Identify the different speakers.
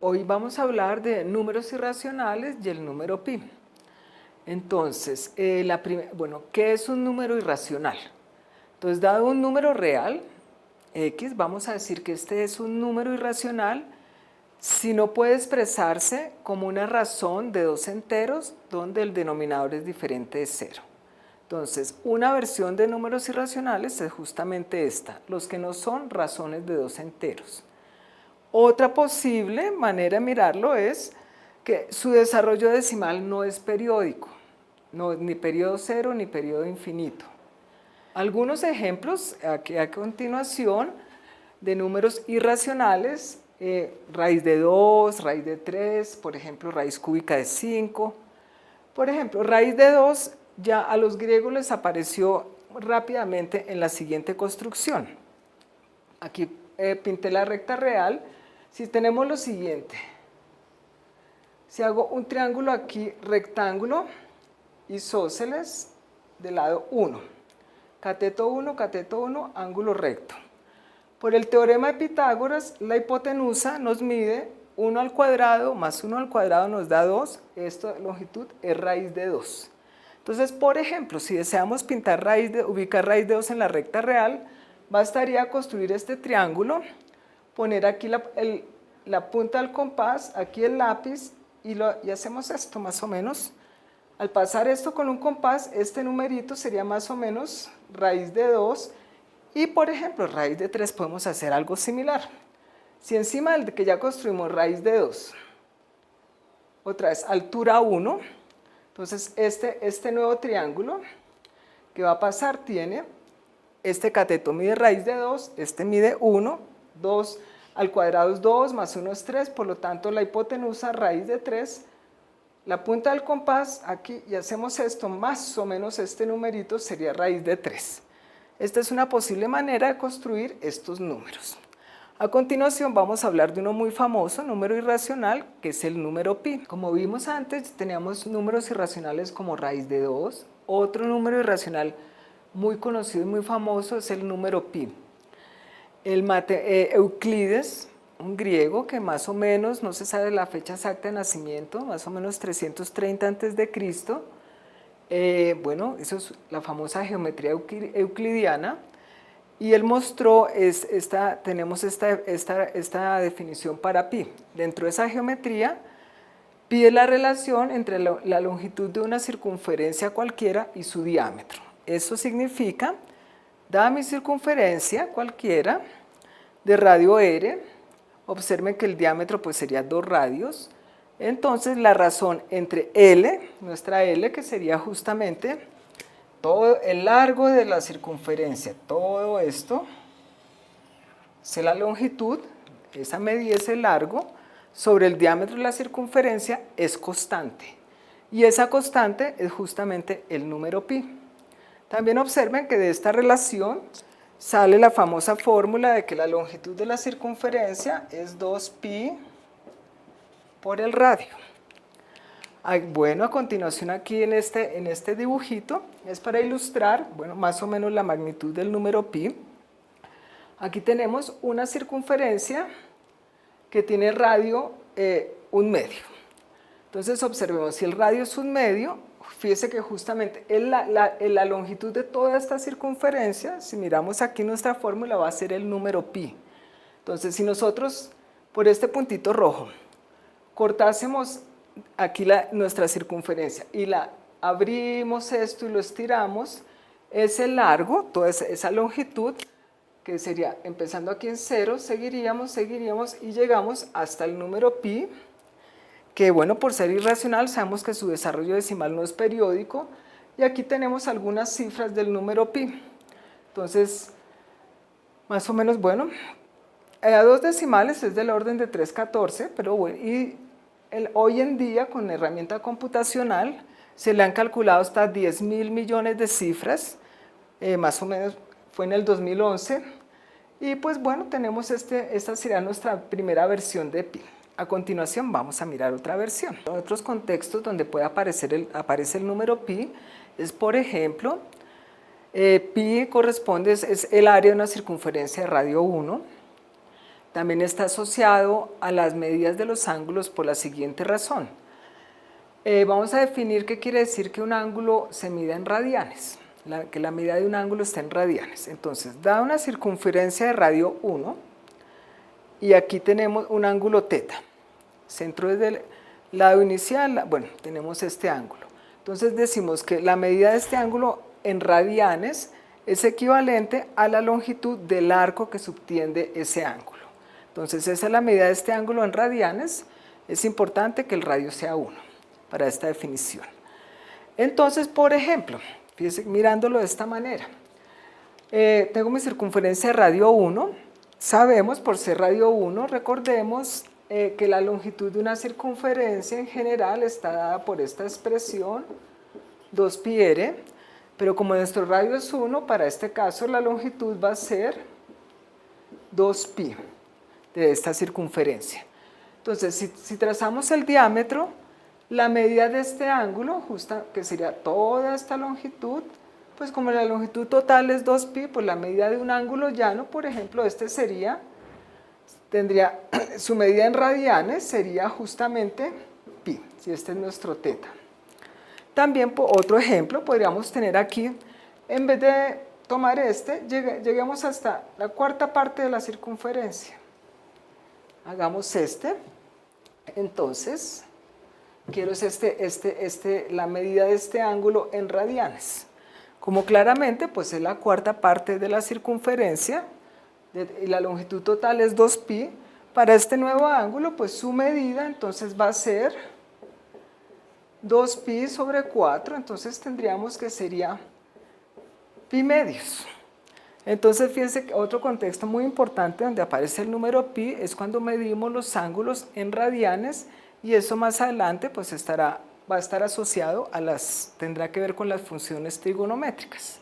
Speaker 1: hoy vamos a hablar de números irracionales y el número pi. Entonces, ¿qué es un número irracional? Entonces, dado un número real, x, vamos a decir que este es un número irracional si no puede expresarse como una razón de dos enteros donde el denominador es diferente de cero. Entonces, una versión de números irracionales es justamente esta, los que no son razones de dos enteros. Otra posible manera de mirarlo es que su desarrollo decimal no es periódico, ni periodo cero ni periodo infinito. Algunos ejemplos aquí a continuación de números irracionales, raíz de 2, raíz de 3, por ejemplo, raíz cúbica de 5. Por ejemplo, raíz de 2 ya a los griegos les apareció rápidamente en la siguiente construcción. Aquí pinté la recta real. Si tenemos lo siguiente, si hago un triángulo aquí rectángulo, isósceles del lado 1, cateto 1, ángulo recto. Por el teorema de Pitágoras, la hipotenusa nos mide 1 al cuadrado más 1 al cuadrado nos da 2, esta longitud es raíz de 2. Entonces, por ejemplo, si deseamos ubicar raíz de 2 en la recta real, bastaría construir este triángulo, poner aquí la punta del compás, aquí el lápiz y hacemos esto más o menos. Al pasar esto con un compás, este numerito sería más o menos raíz de 2 y, por ejemplo, raíz de 3 podemos hacer algo similar. Si encima del que ya construimos raíz de 2, otra vez altura 1, entonces este nuevo triángulo que va a pasar tiene, este cateto mide raíz de 2, este mide 1, 2 al cuadrado es 2, más 1 es 3, por lo tanto la hipotenusa raíz de 3, la punta del compás aquí y hacemos esto, más o menos este numerito sería raíz de 3. Esta es una posible manera de construir estos números. A continuación vamos a hablar de uno muy famoso, número irracional, que es el número pi. Como vimos antes, teníamos números irracionales como raíz de 2. Otro número irracional muy conocido y muy famoso es el número pi. Euclides, un griego que más o menos, no se sabe la fecha exacta de nacimiento, más o menos 330 a.C., eso es la famosa geometría euclidiana, y él mostró, tenemos esta definición para pi. Dentro de esa geometría, pi es la relación entre la longitud de una circunferencia cualquiera y su diámetro. Eso significa, dada mi circunferencia cualquiera de radio r, observen que el diámetro pues sería 2 radios, entonces la razón entre L, nuestra L, que sería justamente todo el largo de la circunferencia, todo esto, es la longitud, esa medida es el largo, sobre el diámetro de la circunferencia es constante. Y esa constante es justamente el número pi. También observen que de esta relación sale la famosa fórmula de que la longitud de la circunferencia es 2pi por el radio. Bueno, a continuación aquí en este dibujito es para ilustrar, más o menos la magnitud del número pi. Aquí tenemos una circunferencia que tiene radio 1/2. Entonces observemos, si el radio es 1/2, fíjese que justamente la longitud de toda esta circunferencia, si miramos aquí nuestra fórmula, va a ser el número pi. Entonces, si nosotros por este puntito rojo cortásemos aquí nuestra circunferencia y abrimos esto y lo estiramos, ese largo, toda esa longitud, que sería empezando aquí en 0, seguiríamos y llegamos hasta el número pi, que por ser irracional sabemos que su desarrollo decimal no es periódico, y aquí tenemos algunas cifras del número pi. Entonces, más o menos, a 2 decimales es del orden de 314, pero hoy en día con herramienta computacional se le han calculado hasta 10.000 millones de cifras, más o menos fue en el 2011, y pues tenemos esta sería nuestra primera versión de pi. A continuación vamos a mirar otra versión. Otros contextos donde puede aparece el número pi es, por ejemplo, pi corresponde, es el área de una circunferencia de radio 1. también está asociado a las medidas de los ángulos por la siguiente razón. Vamos a definir qué quiere decir que un ángulo se mida en radianes, que la medida de un ángulo está en radianes. Entonces, da una circunferencia de radio 1 y aquí tenemos un ángulo θ. Centro desde el lado inicial, bueno, tenemos este ángulo. Entonces decimos que la medida de este ángulo en radianes es equivalente a la longitud del arco que subtiende ese ángulo. Entonces esa es la medida de este ángulo en radianes. Es importante que el radio sea 1 para esta definición. Entonces, por ejemplo, fíjense, mirándolo de esta manera, tengo mi circunferencia de radio 1. Sabemos, por ser radio 1, recordemos que la longitud de una circunferencia en general está dada por esta expresión 2πr, pero como nuestro radio es 1, para este caso la longitud va a ser 2π de esta circunferencia. Entonces, si trazamos el diámetro, la medida de este ángulo, que sería toda esta longitud, pues como la longitud total es 2π, pues la medida de un ángulo llano, por ejemplo, tendría su medida en radianes, sería justamente pi, si este es nuestro θ. También, otro ejemplo, podríamos tener aquí, en vez de tomar lleguemos hasta la cuarta parte de la circunferencia. Hagamos entonces, quiero la medida de este ángulo en radianes. Como claramente, pues es la cuarta parte de la circunferencia, y la longitud total es 2π, para este nuevo ángulo, pues su medida entonces va a ser 2π sobre 4, entonces tendríamos que sería pi medios. Entonces fíjense que otro contexto muy importante donde aparece el número pi es cuando medimos los ángulos en radianes, y eso más adelante pues va a estar asociado tendrá que ver con las funciones trigonométricas.